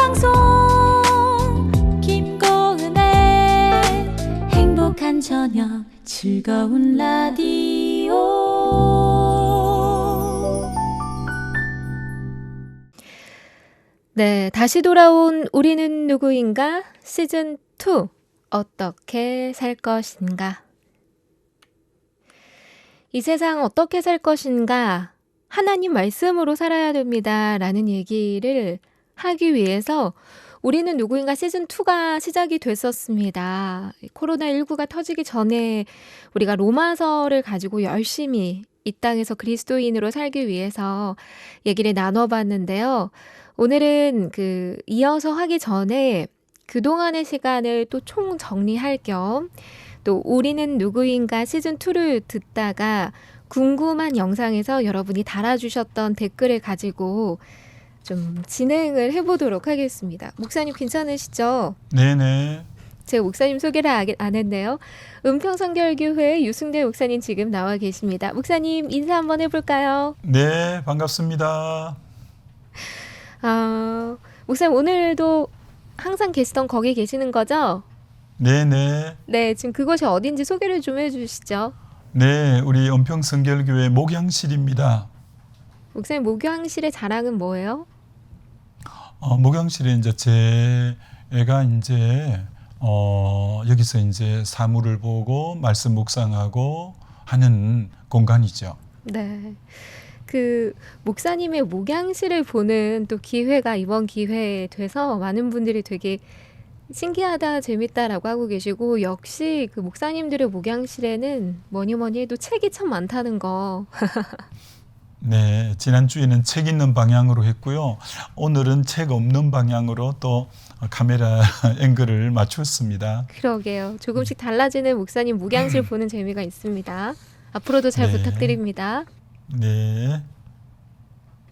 방송 김고은의 행복한 저녁 즐거운 라디오. 네, 다시 돌아온 우리는 누구인가 시즌 2 어떻게 살 것인가. 이 세상 어떻게 살 것인가, 하나님 말씀으로 살아야 됩니다 라는 얘기를 하기 위해서 우리는 누구인가 시즌2가 시작이 됐었습니다. 코로나19가 터지기 전에 우리가 로마서를 가지고 열심히 이 땅에서 그리스도인으로 살기 위해서 얘기를 나눠봤는데요. 오늘은 이어서 하기 전에 그동안의 시간을 또 총정리할 겸 또 우리는 누구인가 시즌2를 듣다가 궁금한 영상에서 여러분이 달아주셨던 댓글을 가지고 좀 진행을 해보도록 하겠습니다. 목사님 괜찮으시죠? 네네. 제가 목사님 소개를 안 했네요. 은평성결교회 유승대 목사님 지금 나와 계십니다. 목사님 인사 한번 해볼까요? 네, 반갑습니다. 목사님 오늘도 항상 계시던 거기 계시는 거죠? 네네. 네, 지금 그것이 어딘지 소개를 좀 해주시죠. 네, 우리 은평성결교회 목양실입니다. 목사님 목양실의 자랑은 뭐예요? 목양실에 이제 제가 이제 여기서 이제 사물을 보고 말씀 묵상하고 하는 공간이죠. 네. 목사님의 목양실을 보는 또 기회가 이번 기회에 돼서 많은 분들이 되게 신기하다, 재밌다라고 하고 계시고, 역시 그 목사님들의 목양실에는 뭐니 해도 책이 참 많다는 거. 네, 지난주에는 책 있는 방향으로 했고요. 오늘은 책 없는 방향으로 또 카메라 앵글을 맞췄습니다. 그러게요. 조금씩 달라지는 목사님 목양실 보는 재미가 있습니다. 앞으로도 잘 네. 부탁드립니다. 네.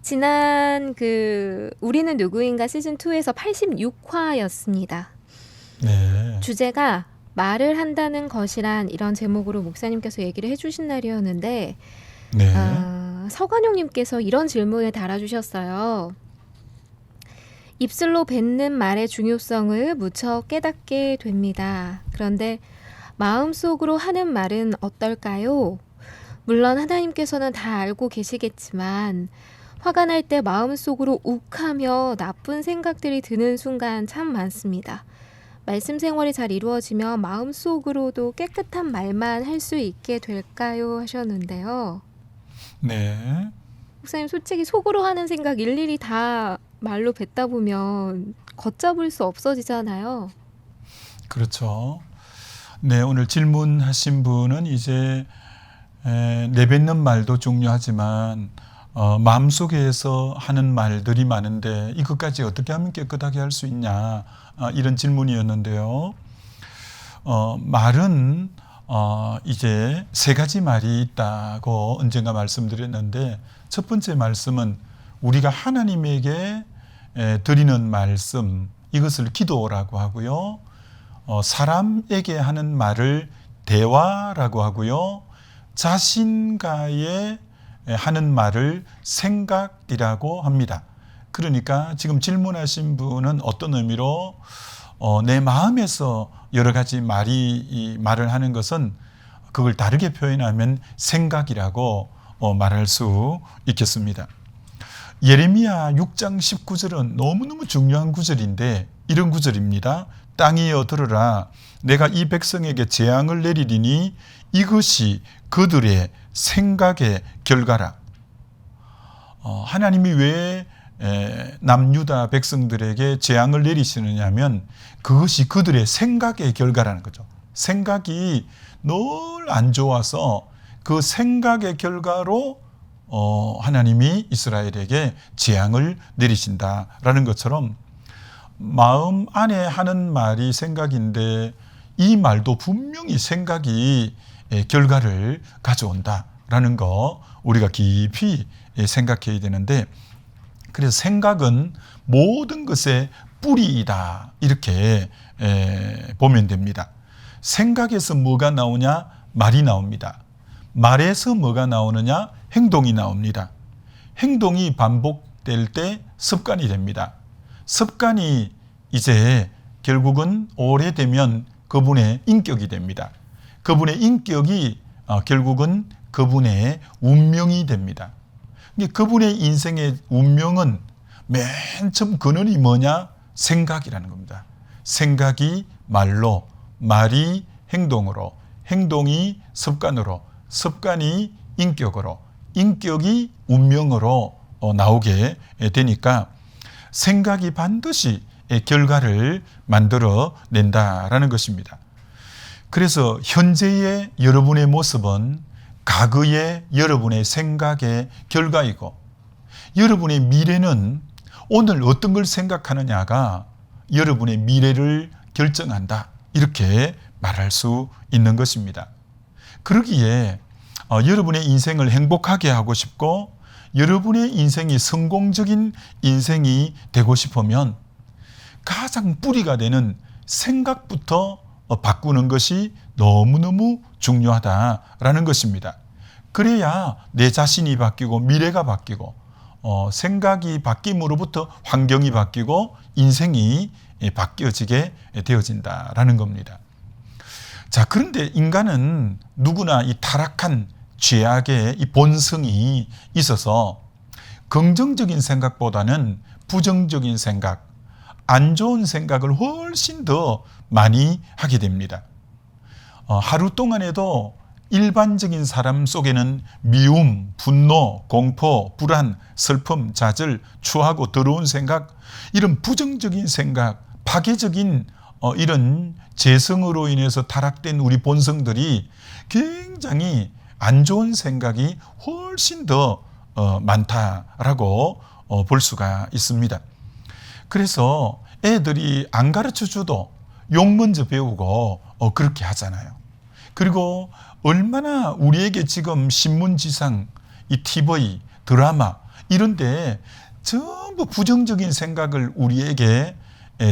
지난 우리는 누구인가 시즌2에서 86화였습니다. 네. 주제가 말을 한다는 것이란 이런 제목으로 목사님께서 얘기를 해주신 날이었는데, 네. 서관용님께서 이런 질문을 달아주셨어요. 입술로 뱉는 말의 중요성을 무척 깨닫게 됩니다. 그런데 마음속으로 하는 말은 어떨까요? 물론 하나님께서는 다 알고 계시겠지만 화가 날 때 마음속으로 욱하며 나쁜 생각들이 드는 순간 참 많습니다. 말씀 생활이 잘 이루어지면 마음속으로도 깨끗한 말만 할 수 있게 될까요? 하셨는데요. 네. 목사님 솔직히 속으로 하는 생각 일일이 다 말로 뱉다 보면 걷잡을 수 없어지잖아요. 그렇죠. 네, 오늘 질문하신 분은 이제 내뱉는 말도 중요하지만 마음속에서 하는 말들이 많은데 이것까지 어떻게 하면 깨끗하게 할 수 있냐, 이런 질문이었는데요. 말은 이제 세 가지 말이 있다고 언젠가 말씀드렸는데, 첫 번째 말씀은 우리가 하나님에게 드리는 말씀, 이것을 기도라고 하고요. 사람에게 하는 말을 대화라고 하고요. 자신과의 하는 말을 생각이라고 합니다. 그러니까 지금 질문하신 분은 어떤 의미로 내 마음에서 여러 가지 말을 하는 것은 그걸 다르게 표현하면 생각이라고 말할 수 있겠습니다. 예레미야 6장 19절은 너무너무 중요한 구절인데 이런 구절입니다. 땅이여 들으라, 내가 이 백성에게 재앙을 내리리니 이것이 그들의 생각의 결과라. 하나님이 왜 남유다 백성들에게 재앙을 내리시느냐 하면 그것이 그들의 생각의 결과라는 거죠. 생각이 늘 안 좋아서 그 생각의 결과로 하나님이 이스라엘에게 재앙을 내리신다라는 것처럼, 마음 안에 하는 말이 생각인데 이 말도 분명히 생각이 결과를 가져온다라는 거 우리가 깊이 생각해야 되는데, 그래서 생각은 모든 것의 뿌리이다, 이렇게 보면 됩니다. 생각에서 뭐가 나오냐? 말이 나옵니다. 말에서 뭐가 나오느냐? 행동이 나옵니다. 행동이 반복될 때 습관이 됩니다. 습관이 이제 결국은 오래되면 그분의 인격이 됩니다. 그분의 인격이 결국은 그분의 운명이 됩니다. 그분의 인생의 운명은 맨 처음 근원이 뭐냐? 생각이라는 겁니다. 생각이 말로, 말이 행동으로, 행동이 습관으로, 습관이 인격으로, 인격이 운명으로 나오게 되니까 생각이 반드시 결과를 만들어 낸다라는 것입니다. 그래서 현재의 여러분의 모습은 과거의 여러분의 생각의 결과이고, 여러분의 미래는 오늘 어떤 걸 생각하느냐가 여러분의 미래를 결정한다, 이렇게 말할 수 있는 것입니다. 그러기에 여러분의 인생을 행복하게 하고 싶고 여러분의 인생이 성공적인 인생이 되고 싶으면 가장 뿌리가 되는 생각부터 바꾸는 것이 너무너무 중요하다라는 것입니다. 그래야 내 자신이 바뀌고 미래가 바뀌고 생각이 바뀜으로부터 환경이 바뀌고 인생이 바뀌어지게 되어진다라는 겁니다. 자, 그런데 인간은 누구나 이 타락한 죄악의 이 본성이 있어서 긍정적인 생각보다는 부정적인 생각, 안 좋은 생각을 훨씬 더 많이 하게 됩니다. 하루 동안에도 일반적인 사람 속에는 미움, 분노, 공포, 불안, 슬픔, 좌절, 추하고 더러운 생각, 이런 부정적인 생각, 파괴적인 이런 재성으로 인해서 타락된 우리 본성들이 굉장히 안 좋은 생각이 훨씬 더 많다라고 볼 수가 있습니다. 그래서 애들이 안 가르쳐 줘도 욕 먼저 배우고 그렇게 하잖아요. 그리고 얼마나 우리에게 지금 신문지상, 이 TV, 드라마 이런데 전부 부정적인 생각을 우리에게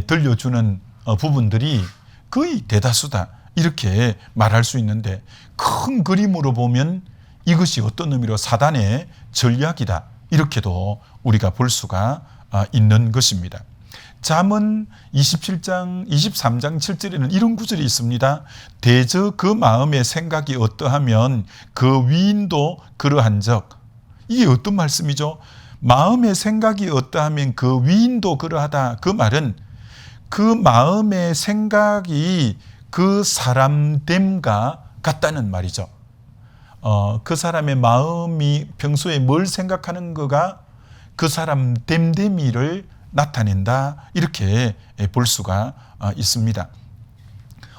들려주는 부분들이 거의 대다수다, 이렇게 말할 수 있는데, 큰 그림으로 보면 이것이 어떤 의미로 사단의 전략이다, 이렇게도 우리가 볼 수가 있는 것입니다. 잠언 27장 23장 7절에는 이런 구절이 있습니다. 대저 그 마음의 생각이 어떠하면 그 위인도 그러한즉. 이게 어떤 말씀이죠? 마음의 생각이 어떠하면 그 위인도 그러하다. 그 말은 그 마음의 생각이 그 사람됨과 같다는 말이죠. 그 사람의 마음이 평소에 뭘 생각하는 거가 그 사람 됨됨이를 나타낸다, 이렇게 볼 수가 있습니다.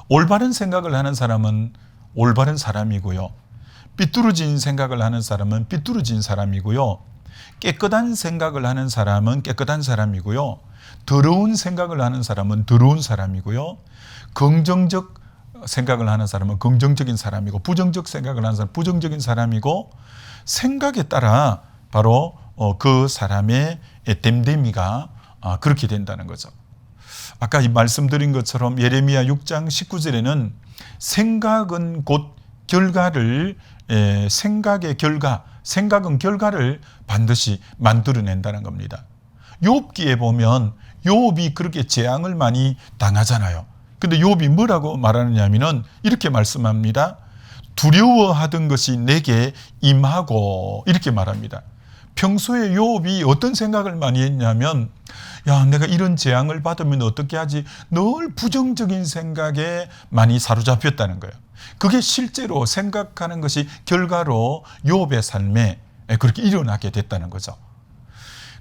올바른 생각을 하는 사람은 올바른 사람이고요. 삐뚤어진 생각을 하는 사람은 삐뚤어진 사람이고요. 깨끗한 생각을 하는 사람은 깨끗한 사람이고요. 더러운 생각을 하는 사람은 더러운 사람이고요. 긍정적 생각을 하는 사람은 긍정적인 사람이고, 부정적 생각을 하는 사람은 부정적인 사람이고, 생각에 따라 바로 그 사람의 됨됨이가 그렇게 된다는 거죠. 아까 말씀드린 것처럼 예레미야 6장 19절에는 생각은 곧 결과를, 생각의 결과, 생각은 결과를 반드시 만들어낸다는 겁니다. 욥기에 보면 욥이 그렇게 재앙을 많이 당하잖아요. 근데 욥이 뭐라고 말하느냐면은 이렇게 말씀합니다. 두려워하던 것이 내게 임하고, 이렇게 말합니다. 평소에 욥이 어떤 생각을 많이 했냐면, 야, 내가 이런 재앙을 받으면 어떻게 하지? 늘 부정적인 생각에 많이 사로잡혔다는 거예요. 그게 실제로 생각하는 것이 결과로 욥의 삶에 그렇게 일어나게 됐다는 거죠.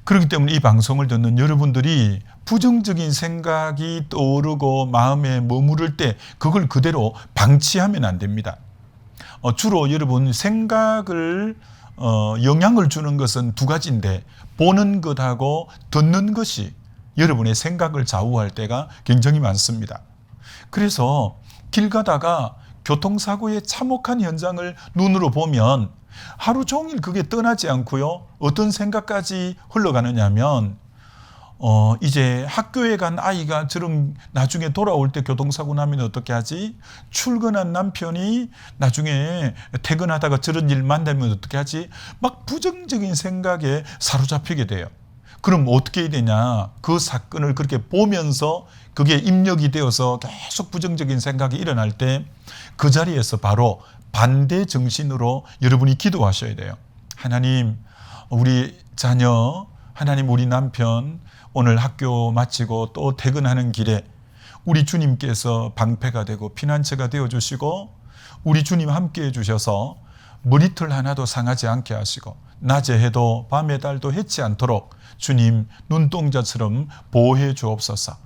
그렇기 때문에 이 방송을 듣는 여러분들이 부정적인 생각이 떠오르고 마음에 머무를 때 그걸 그대로 방치하면 안 됩니다. 주로 여러분 생각을 영향을 주는 것은 두 가지인데, 보는 것하고 듣는 것이 여러분의 생각을 좌우할 때가 굉장히 많습니다. 그래서 길 가다가 교통사고의 참혹한 현장을 눈으로 보면 하루 종일 그게 떠나지 않고요. 어떤 생각까지 흘러가느냐 하면 이제 학교에 간 아이가 저런 나중에 돌아올 때 교통사고 나면 어떻게 하지? 출근한 남편이 나중에 퇴근하다가 저런 일 만나면 어떻게 하지? 막 부정적인 생각에 사로잡히게 돼요. 그럼 어떻게 해야 되냐? 그 사건을 그렇게 보면서 그게 입력이 되어서 계속 부정적인 생각이 일어날 때 그 자리에서 바로 반대 정신으로 여러분이 기도하셔야 돼요. 하나님, 우리 자녀, 하나님 우리 남편 오늘 학교 마치고 또 퇴근하는 길에 우리 주님께서 방패가 되고 피난처가 되어주시고 우리 주님 함께해 주셔서 머리털 하나도 상하지 않게 하시고 낮에 해도 밤에 달도 해치 않도록 주님 눈동자처럼 보호해 주옵소서.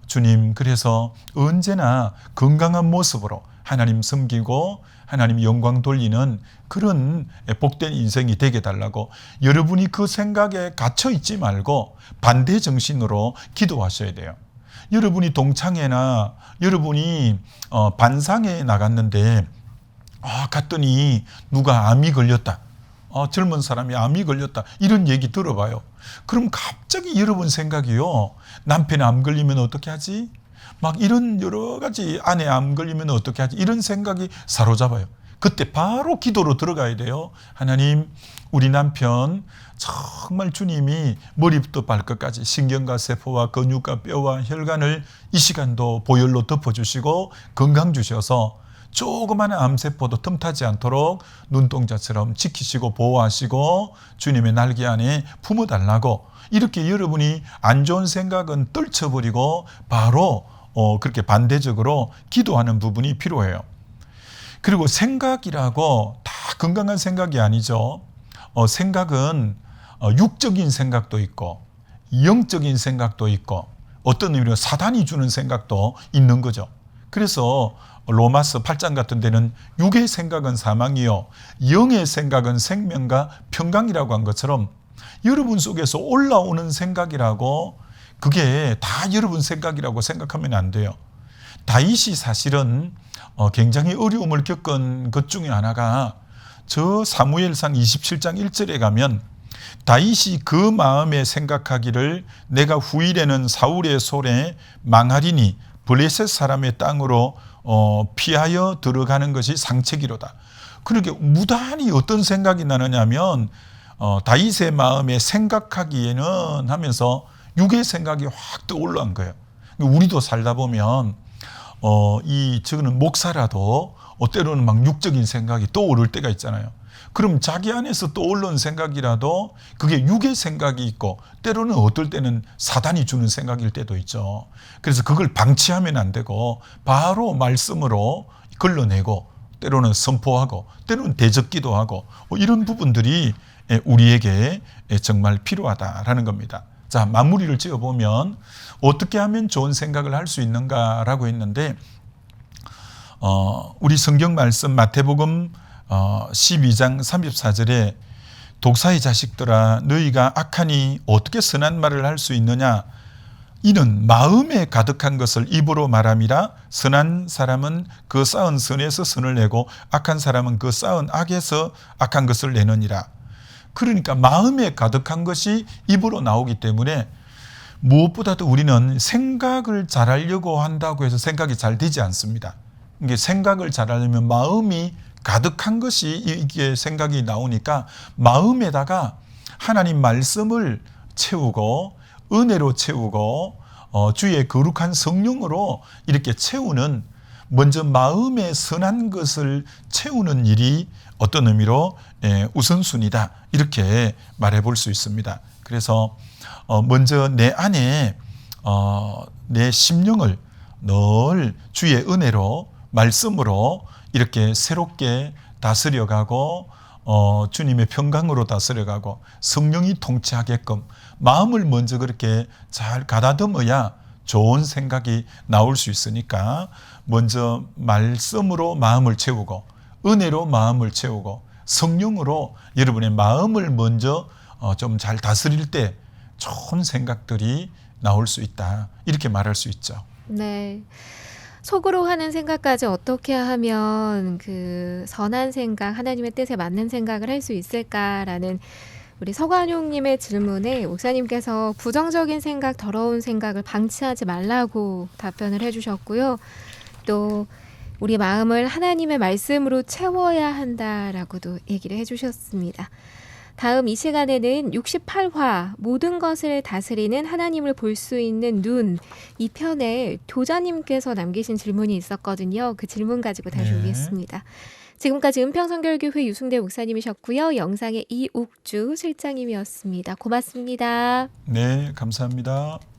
주님, 그래서 언제나 건강한 모습으로 하나님 섬기고 하나님 영광 돌리는 그런 복된 인생이 되게 달라고 여러분이 그 생각에 갇혀 있지 말고 반대 정신으로 기도하셔야 돼요. 여러분이 동창회나 여러분이 반상회에 나갔는데 갔더니 누가 암이 걸렸다. 젊은 사람이 암이 걸렸다. 이런 얘기 들어봐요. 그럼 갑자기 여러분 생각이요. 남편이 암 걸리면 어떻게 하지? 막 이런 여러 가지 아내 암 걸리면 어떻게 하지? 이런 생각이 사로잡아요. 그때 바로 기도로 들어가야 돼요. 하나님, 우리 남편 정말 주님이 머리부터 발끝까지 신경과 세포와 근육과 뼈와 혈관을 이 시간도 보혈로 덮어주시고 건강 주셔서 조그마한 암세포도 틈타지 않도록 눈동자처럼 지키시고 보호하시고 주님의 날개 안에 품어달라고 이렇게 여러분이 안 좋은 생각은 떨쳐버리고 바로 그렇게 반대적으로 기도하는 부분이 필요해요. 그리고 생각이라고 다 건강한 생각이 아니죠. 생각은 육적인 생각도 있고 영적인 생각도 있고 어떤 의미로 사단이 주는 생각도 있는 거죠. 그래서 로마서 8장 같은 데는 육의 생각은 사망이요 영의 생각은 생명과 평강이라고 한 것처럼 여러분 속에서 올라오는 생각이라고 그게 다 여러분 생각이라고 생각하면 안 돼요. 다윗이 사실은 굉장히 어려움을 겪은 것 중에 하나가 저 사무엘상 27장 1절에 가면 다윗이 그 마음에 생각하기를 내가 후일에는 사울의 손에 망하리니 블레셋 사람의 땅으로 피하여 들어가는 것이 상책이로다. 그렇게 무단히 어떤 생각이 나느냐면 다윗의 마음에 생각하기에는 하면서 육의 생각이 확 떠올라온 거예요. 우리도 살다 보면 저거는 목사라도 때로는 막 육적인 생각이 떠오를 때가 있잖아요. 그럼 자기 안에서 떠오르는 생각이라도 그게 육의 생각이 있고 때로는 어떨 때는 사단이 주는 생각일 때도 있죠. 그래서 그걸 방치하면 안 되고 바로 말씀으로 걸러내고 때로는 선포하고 때로는 대적기도 하고 이런 부분들이 우리에게 정말 필요하다라는 겁니다. 자, 마무리를 지어보면 어떻게 하면 좋은 생각을 할 수 있는가라고 했는데 우리 성경 말씀 마태복음 12장 34절에 독사의 자식들아 너희가 악하니 어떻게 선한 말을 할 수 있느냐 이는 마음에 가득한 것을 입으로 말함이라 선한 사람은 그 쌓은 선에서 선을 내고 악한 사람은 그 쌓은 악에서 악한 것을 내느니라. 그러니까 마음에 가득한 것이 입으로 나오기 때문에 무엇보다도 우리는 생각을 잘하려고 한다고 해서 생각이 잘 되지 않습니다. 이게 생각을 잘하려면 마음이 가득한 것이 이게 생각이 나오니까 마음에다가 하나님 말씀을 채우고 은혜로 채우고 주의 거룩한 성령으로 이렇게 채우는 먼저 마음에 선한 것을 채우는 일이 어떤 의미로 우선순위다 이렇게 말해볼 수 있습니다. 그래서 먼저 내 안에 내 심령을 늘 주의 은혜로 말씀으로 이렇게 새롭게 다스려가고 주님의 평강으로 다스려가고 성령이 통치하게끔 마음을 먼저 그렇게 잘 가다듬어야 좋은 생각이 나올 수 있으니까 먼저 말씀으로 마음을 채우고 은혜로 마음을 채우고 성령으로 여러분의 마음을 먼저 좀 잘 다스릴 때 좋은 생각들이 나올 수 있다 이렇게 말할 수 있죠. 네. 속으로 하는 생각까지 어떻게 하면 그 선한 생각, 하나님의 뜻에 맞는 생각을 할 수 있을까라는 우리 서관용님의 질문에 목사님께서 부정적인 생각, 더러운 생각을 방치하지 말라고 답변을 해주셨고요. 또 우리 마음을 하나님의 말씀으로 채워야 한다라고도 얘기를 해주셨습니다. 다음 이 시간에는 68화 모든 것을 다스리는 하나님을 볼 수 있는 눈, 이 편에 교자님께서 남기신 질문이 있었거든요. 그 질문 가지고 다시 네. 오겠습니다. 지금까지 은평선결교회 유승대 목사님이셨고요. 영상의 이옥주 실장님이었습니다. 고맙습니다. 네, 감사합니다.